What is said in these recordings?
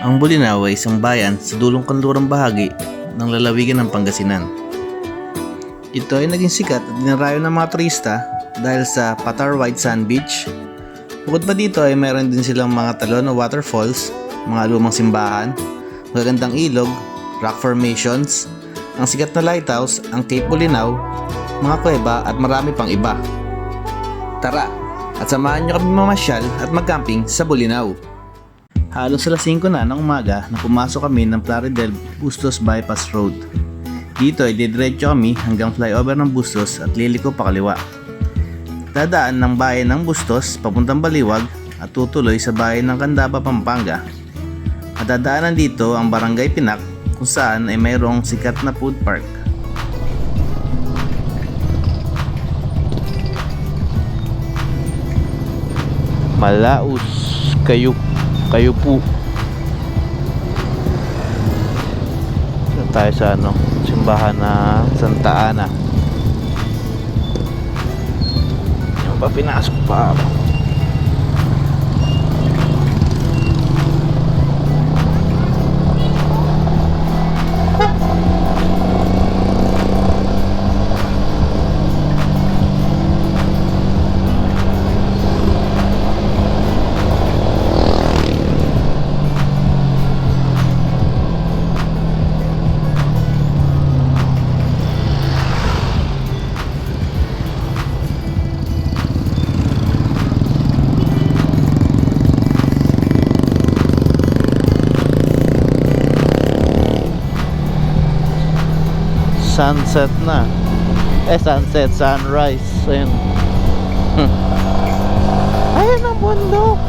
Ang Bolinao ay isang bayan sa dulong kanlurang bahagi ng lalawigan ng Pangasinan. Ito ay naging sikat at dinarayo ng mga turista dahil sa Patar White Sand Beach. Bukod pa dito ay mayroon din silang mga talon o waterfalls, mga lumang simbahan, magagandang ilog, rock formations, ang sikat na lighthouse, ang Cape Bolinao, mga kuweba at marami pang iba. Tara, at samahan nyo kami mamasyal at mag-camping sa Bolinao. Halos alas 5 na ng umaga na pumasok kami ng Plaridel Bustos Bypass Road. Dito ay didiretso kami hanggang flyover ng Bustos at liliko pa kaliwa. Dadaan ng bayan ng Bustos papuntang Baliwag at tutuloy sa bayan ng Candaba, Pampanga. At dadaanan dito ang Barangay Pinak kung saan ay mayroong sikat na food park. Malaus kayo po. Dito tayo sa simbahan na Santa Ana. Yung pa pinasok pa ako. Sunset na. Sunset, sunrise. Ayun. Ayun ang bundok.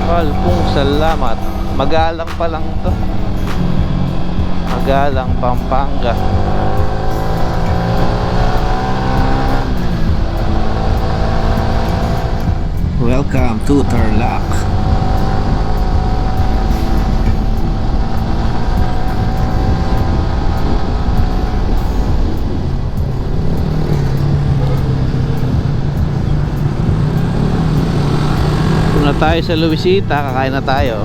Kalpong salamat. Magalang pa lang to. Magalang, Pampanga. Welcome to Tarlac. Kung na tayo sa Luisita, kakain na tayo.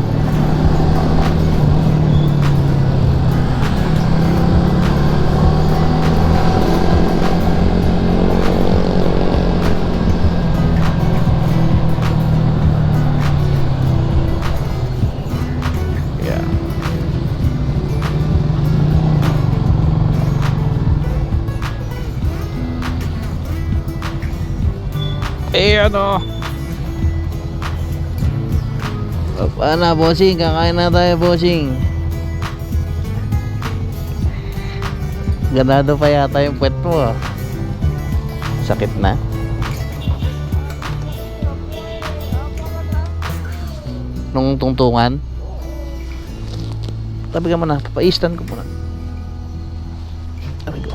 Paano, bossing? Kakain na tayo, bossing. Ganado pa yata yung puwet mo, ah. Sakit na. Nung tungtungan. Tabi ka muna, papaistan ko muna. Tabi ko.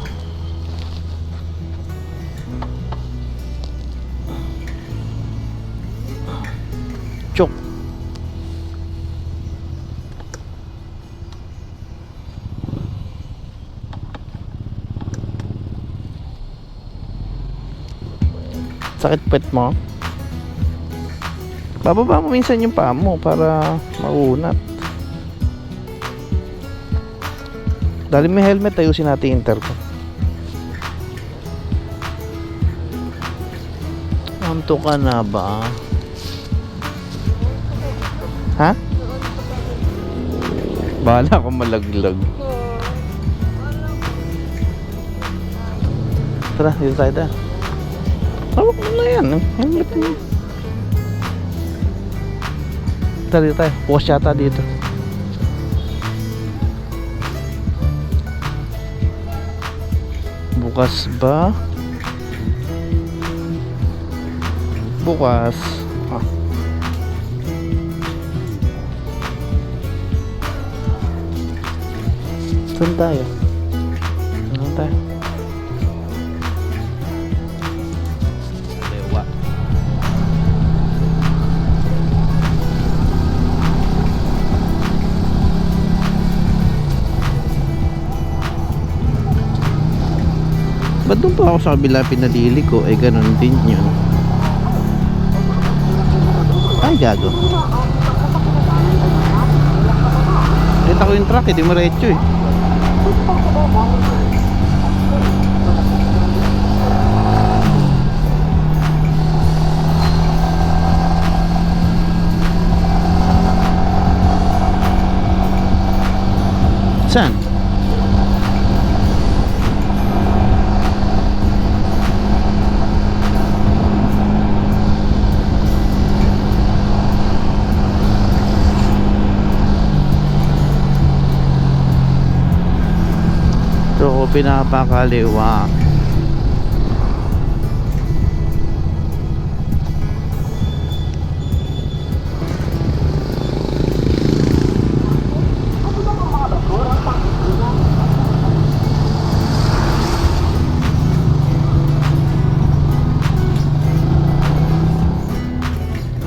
Chok. Sakit puwet mo? Bababa mo minsan yung paa mo para maunat. Dahil may helmet, ayusin natin yung intercom. Anto ka na ba? Ha? Bahala akong malaglag. Tara, dito tayo tayo. Tawag mo na yan. Helmet mo. Tara, dito tayo. Bukas yata dito. Bukas ba? Bukas. Ah. Saan tayo? Saan tayo? Lewa. Ba't doon pa ako sa kabila pinalili ko? Eh, ganun din yun. Ay, gago. Kita ko yung truck, hindi mo retso eh. Saan? Ito ko pinapakaliwa.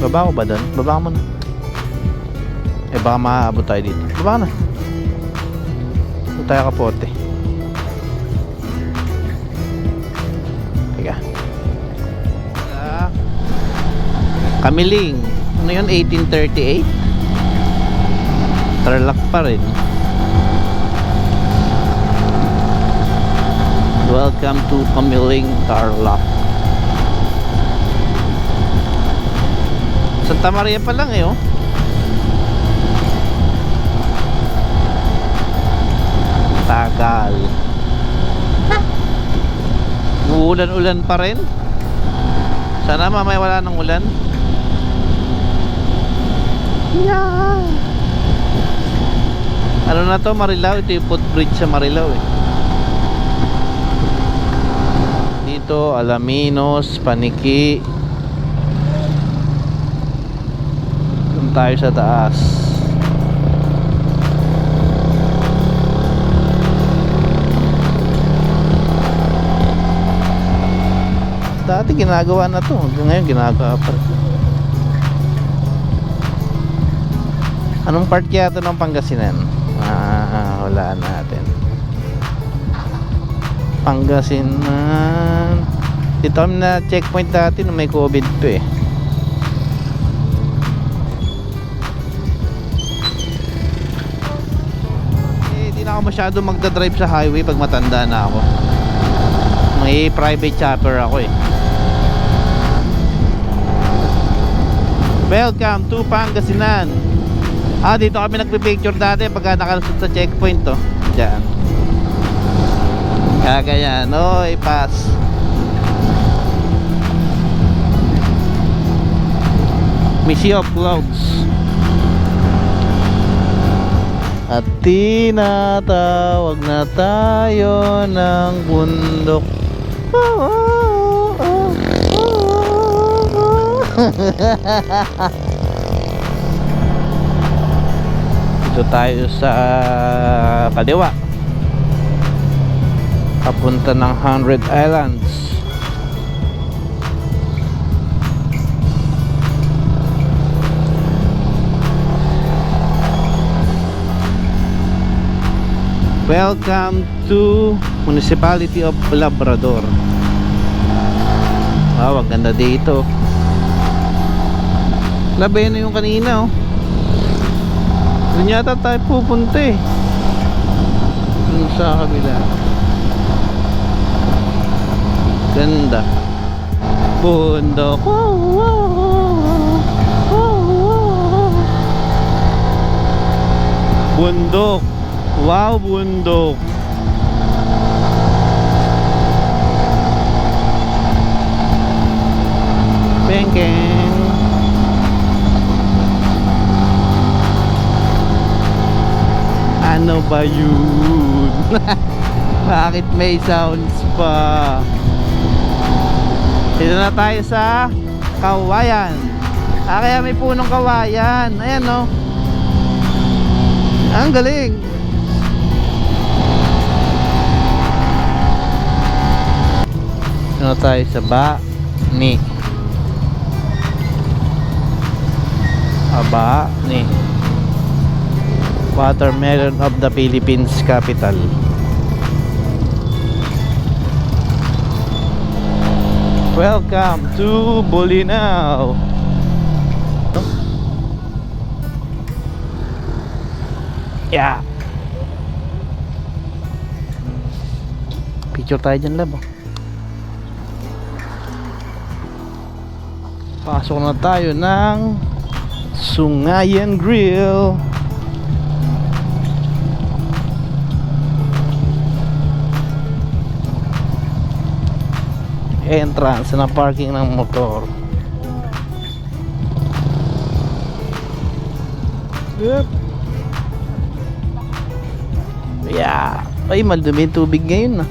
Baba ko ba doon? Baba mo na. Eh baka maaabot tayo dito. Baba na. Ito tayo kapote. Teka. Kamiling. Ano yun? 1838? Tarlac pa rin. Welcome to Kamiling, Tarlac. Santa Maria pa lang eh, oh. Tagal. Uulan-ulan pa rin. Sana mamaya wala ng ulan. Yeah. Ano na to, Marilao? Ito yung footbridge sa Marilao eh. Dito, Alaminos, Paniki. Tayo sa taas. Dati ginagawa na to, ngayon ginagawa pa rin. Anong part kaya to ng Pangasinan? Wala natin. Pangasinan. Dito kami na checkpoint dati nung may COVID to eh. Ako masyado magdadrive sa highway pag matanda na ako. May private chopper ako eh. Welcome to Pangasinan. Dito kami nagpipicture dati pagka nakalusot sa checkpoint to. Diyan. Kagayan. Oy, pass. Sea of Clouds. At tinatawag na tayo ng bundok. Dito tayo sa kaliwa. Papunta ng 100 Islands. Welcome to Municipality of Labrador. Wow, ang ganda dito. Labi na yung kanina oh. Doon yata tayo pupunta eh. Doon sa kabila. Ganda. Bundok. Bundok. Wow, bundok. Bengkeng. Ano ba yun? Bakit may sounds pa? Dito na tayo sa kawayan. Kaya may punong kawayan. Ayan oh. Ang galing. Ano tayo sa Bani. Bani. Watermelon of the Philippines capital. Welcome to Bolinao. Yeah. Picture tayo dyan, lab. Pasok na tayo ng Sungayan Grill. Entrance na parking ng motor. Yep. Yeah. Ay, madumi yung tubig ngayon na.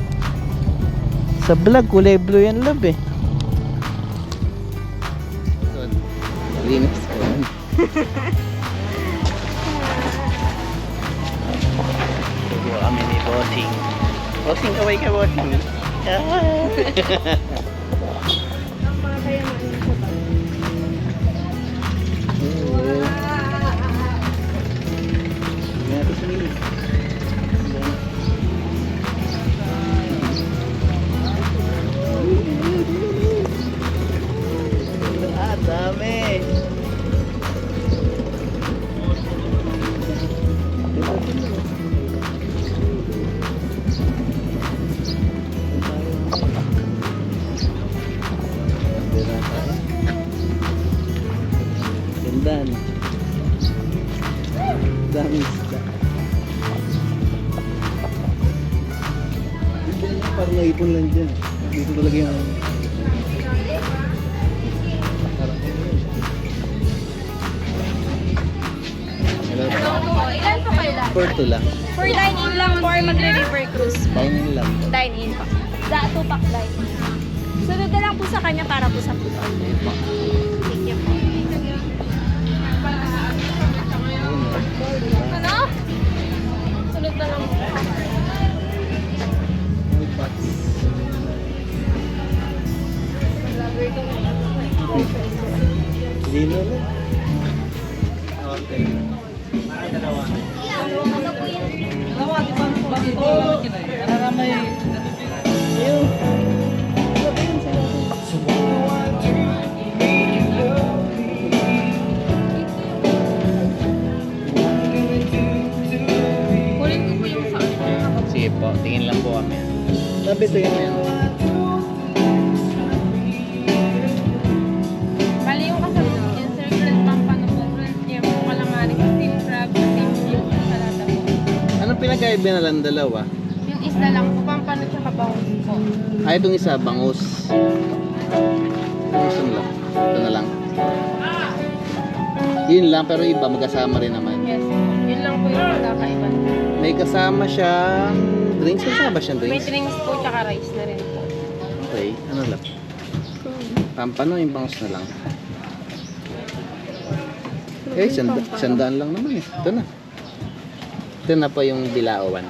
Sa vlog, kulay blue yan, lab eh. Linis ko yan. Tubo kami ni Bossing. Bossing, kaway ka, Bossing. Dami. Ganda. Dami isda. Parang naipon lang dyan. Dito talaga yung Ilan po kayo lang? for two lang. For dine-in lang or magre-river cruise? Dining lang. Dine-in po. Da, 2 pack dine. Sunod na lang po sa kanya para po sa food order po. Thank you po. Ano? Sunod na lang po. Lino lang. Okay. Ano po yan? Kunin ko po yung sa Sige po, tingin lang po kami. Sabi ito yan. Bali yung kasama yung circulant pampano po, shrimp po, calamari, steam crab, steam shrimp, salada po. Anong pinagkaiba na lang dalawa? Yung isla lang po, pampano tsaka bangus po. Ay, itong isa, bangus. Bangus lang. Ito na lang. Yun lang, pero iba, magkasama rin naman. Yes po. Yun lang po yung magkakaiba. May kasama siyang drinks. May kasama siyang May drinks. drinks po tsaka rice na rin po. Okay, ano lang. Pampano, yung bangus na lang. Eh, sandaan lang naman eh. Ito na. Ito na po yung bilauan.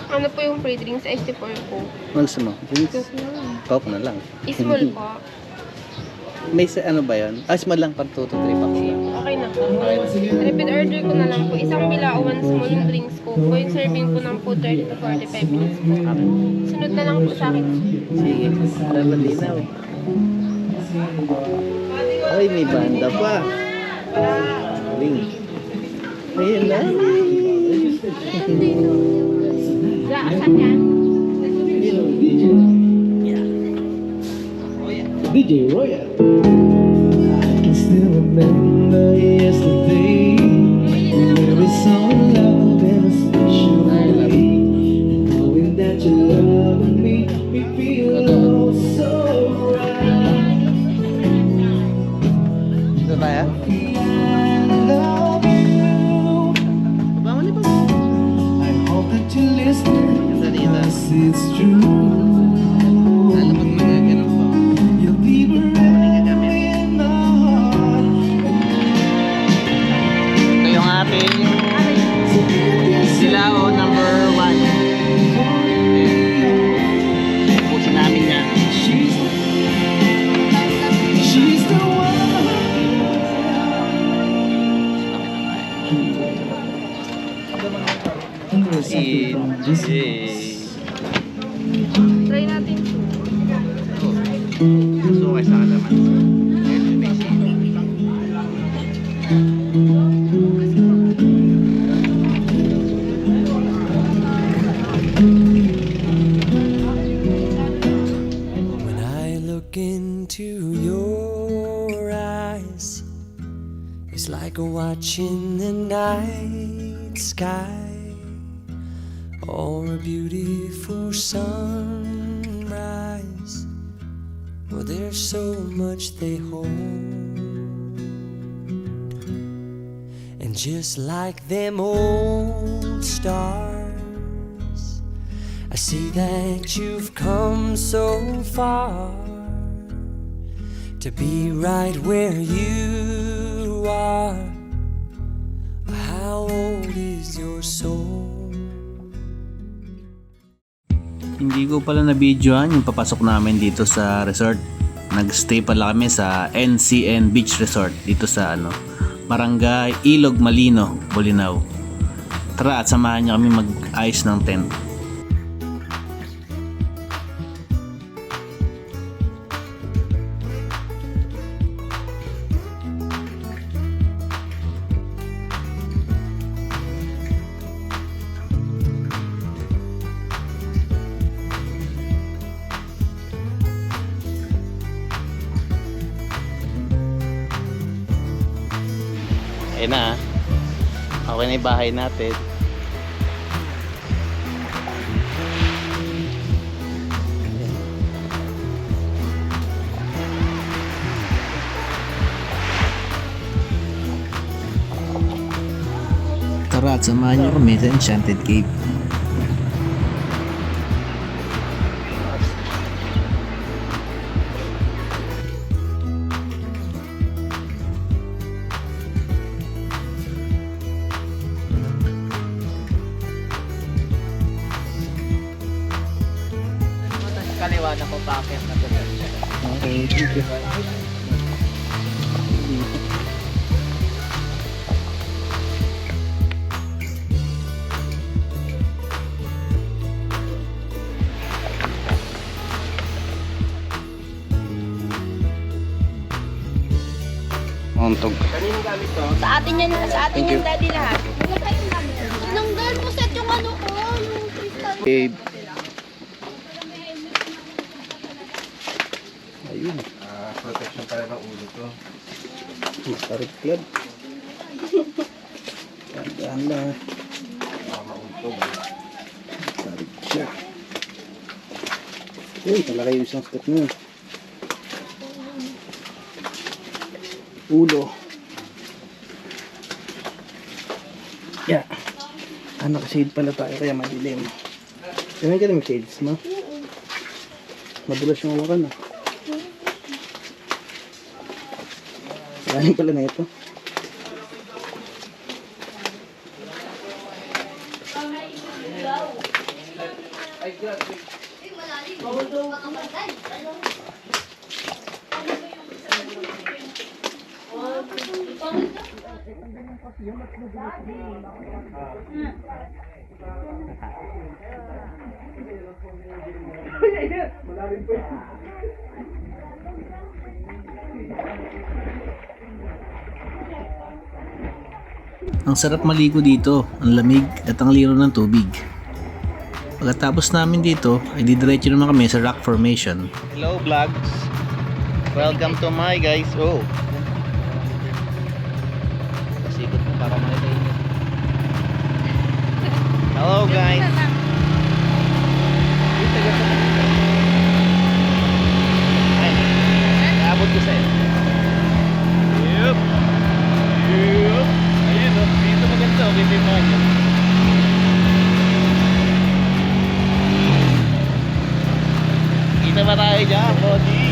Ano po yung free drinks? 64 po. Ano gusto mo? Drinks? Coke na lang. Small po. May ano ba yun? Small lang, pang 2 to 3 packs lang. Okay na po. Repeat order ko na lang po. Isang bilauan small yung drinks ko. Po yung serving ko ng po 30 to 45 minutes po. Sunod na lang po sa akin. Sige, para malinaw. Ay, may banda pa. Ring. Ayun na. Saan yan? DJ Royal. I can still remember yesterday when we saw love in a special way. And knowing that you love me, we feel oh so right. Ito tayo? I love you. Baba mo ni ba? I hope that you listen, Ganda dito. 'cause it's true. Lalo pag magaganon pa. You'll be forever in my heart. Ito yung ating silao number 1. Pusin namin yan. She's the one. Try natin po. watching the night sky or a beautiful sunrise. Well, there's so much they hold, and just like them old stars, I see that you've come so far to be right where you are. How old is your soul? Hindi ko pala na-videoan yung papasok namin dito sa resort. Nag-stay pala kami sa NCN Beach Resort dito sa Barangay Ilog Malino, Bolinao. Tara at samahan niyo kami mag-ayos ng tent. Ayun na. Okay na yung bahay natin. Tara at samahan niyo kami sa Enchanted Cave. Kaliwa na po packet na to. Okay, thank you. Untog. Sa atin yan, sa atin yung daddy lahat. Nanggal mo set yung yung crystal. Cave. Ayun. Protection pala ng ulo to. Tarik club. Tandaan lang. Mauntog. Tarik siya. Uy, talaga yung isang step na yun. Ulo. Yeah. Naka-shade pala tayo kaya madilim. Kailan ka na mag-shades mo? Madulas yung hawakan ah. Galing pala na ito. Ang sarap maligo dito, ang lamig at ang liro ng tubig. Pagkatapos namin dito, ay didiretso naman kami sa rock formation. Hello vlogs. Welcome to my guys. Oh. Pasikot mo para makita inyo. Hello guys. Ay, abot ko sa'yo. Yup. Yup. Ayun o. Dito maganda. Okay din mga nyo. Kita ba tayo dyan, Cody?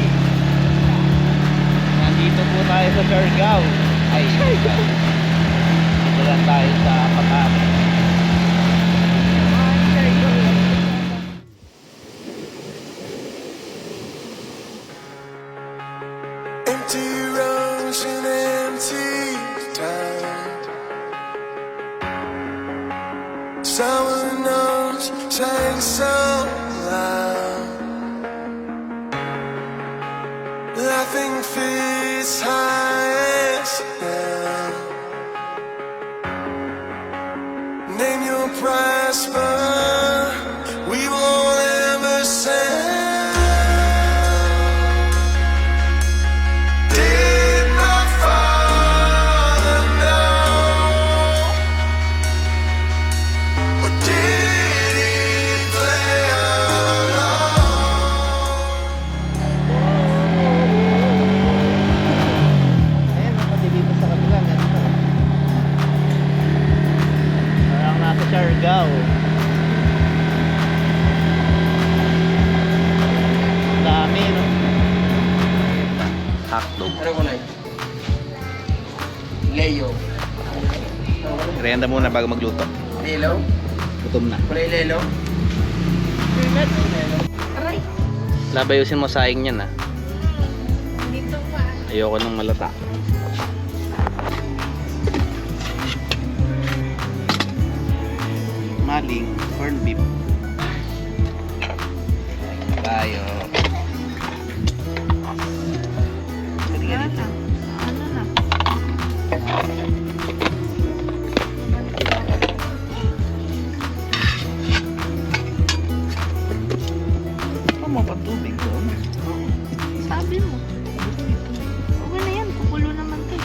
Nandito po tayo sa Siargao. Ay, Siargao. Dito lang tayo sa Patani. Empty roads and empty time. Someone knows, saying so loud. Laughing fits highest now. Name your price, but we won't ever sell. Did my father know Merienda muna bago magluto. Lelo? Gutom na. Kulay lelo? Aray! Labayusin mo saing yan, ha. Dito pa. Ayoko ng malata. Maling corn beef. Tayo. Galing-galing. Ano na? Ano mo pa tubig doon? Sabi mo. Okay na yan. Kukulo naman to.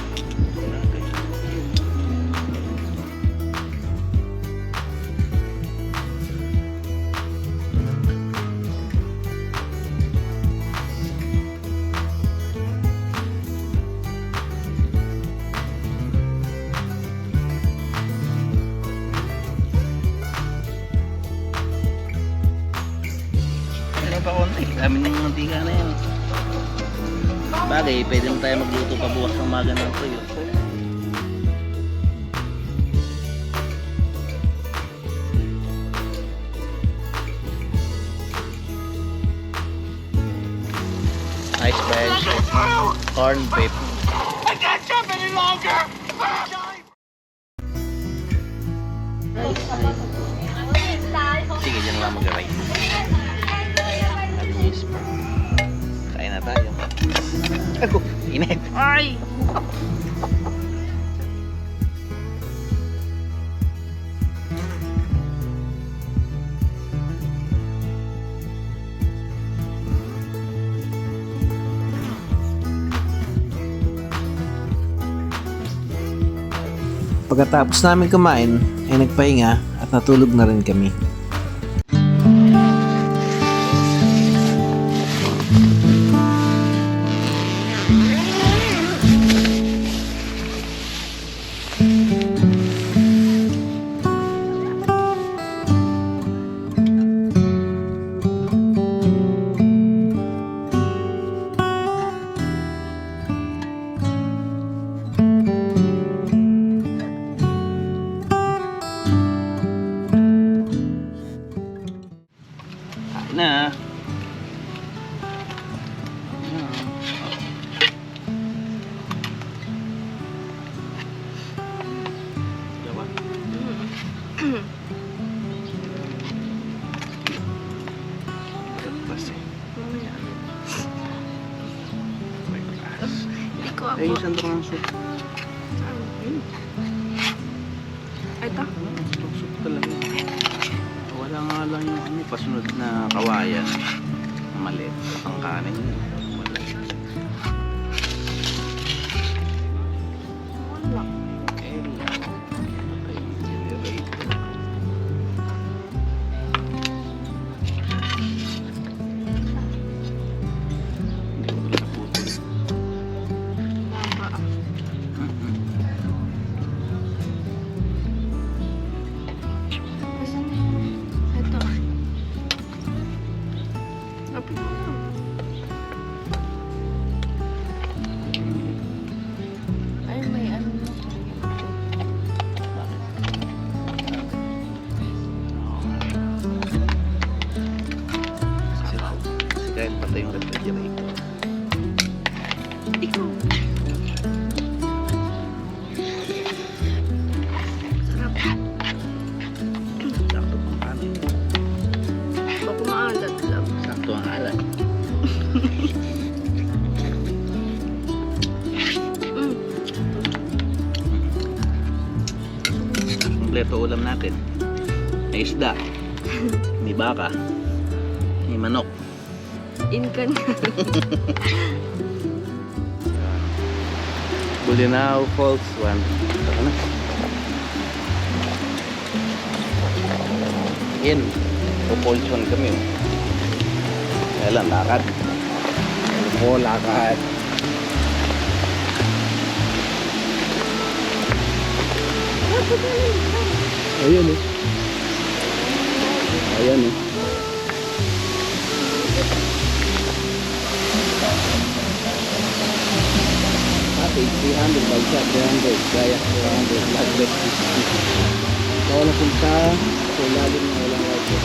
Ano pa konti? Dami ng mantika na yan. Bagay, pwede na tayo magluto pa bukas ng umaga ng tuyo. Ice bench, corn beef. Sige, dyan lang mag-rice. Malinis pa. Kain na tayo. Ako, init. Ay! Pagkatapos namin kumain, ay nagpahinga at natulog na rin kami. Kain na. Diba? Pas eh. Hindi ko ako. Ay, yung sandok ng soup. Ito? Soup talaga. Wala nga lang yung ano, pasunod na kawayan. Maliit. Ang kanin. Wala. Wala. Baba. Asan? Ito. Lapit mo lang. Ay, may ano na. Kasi kahit patay yung refrigerator. Ikaw. Sarap. Sakto pang kanin. Baka maalat lang. Sakto ang alat. Mm. Kompleto ulam natin. May isda. May baka. May manok. Inkan. Bulinao Falls 1. Saka na. Yan. Propulsion kami. Oh. Kaya lang, lakad. Ano po, lakad. Ayan eh. Ayan eh. Okay. 300 ba isa? 300. Gaya 400. Lahat 50. Bawal na punta sa ilalim na walang wiper.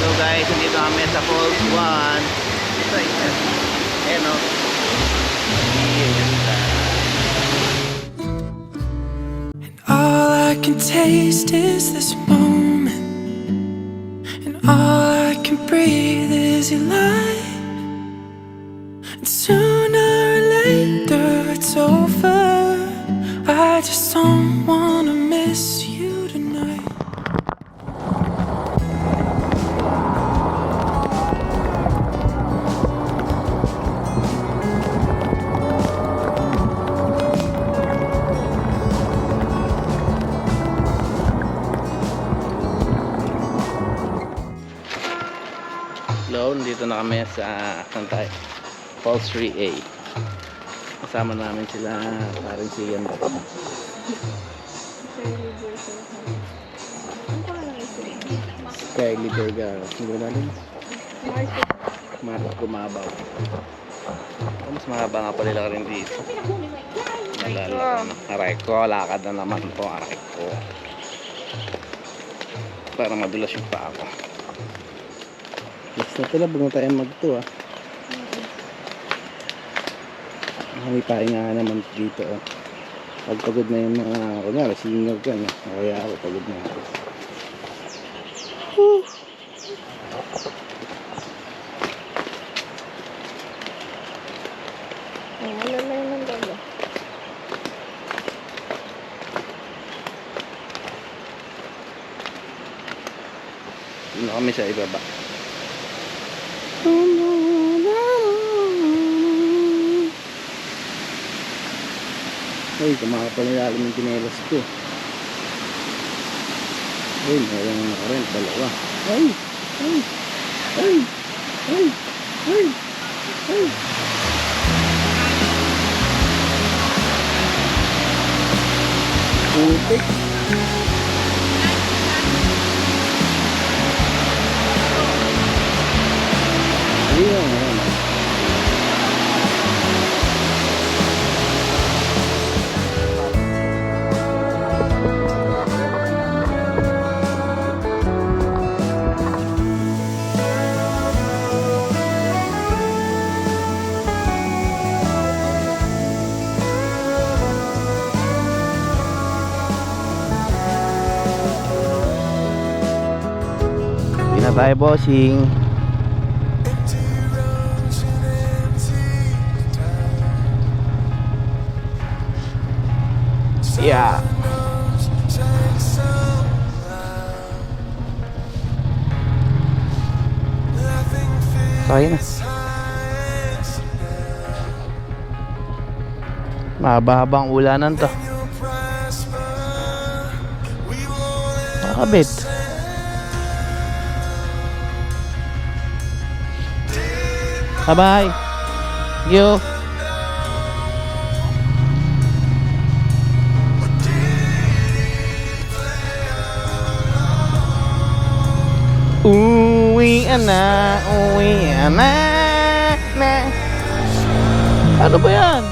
So guys, nandito kami sa Falls 1. Ito, ito. Ayan o. All I can taste is this moment, and all I can breathe is your light. And sooner or later it's over. I just don't wanna miss you tonight. Hello, dito na kami sa Santay Falls 3A. Kasama namin sila paring si Yanda. Kylie Vergara. Sino natin? Mark Gumabaw. Mas mahaba nga pala rin dito. Nalala ko na. Aray ko, lakad na naman po. Aray ko. Parang madulas yung paa ko. Next na pala, bago tayo mag-2 ah. May pahinga naman dito oh. Pagpagod na yung mga, kunyari, senior ka no? Kaya ako, pagod na ako. Ano na yun ang ganda? Dito kami sa ibaba. Ay, kumakapalilalim yung tinelas ko. Ay, mayroon na nakarin, dalawa. Ay, ay, ay, ay, ay, ay. Putik. Ayun, ayun. Hindi na tayo, bossing. Yeah. Kaya na. Mahaba-habang ulanan to. Makakabit. Bye-bye. Thank you. Uwi na. Na. Ano ba yan?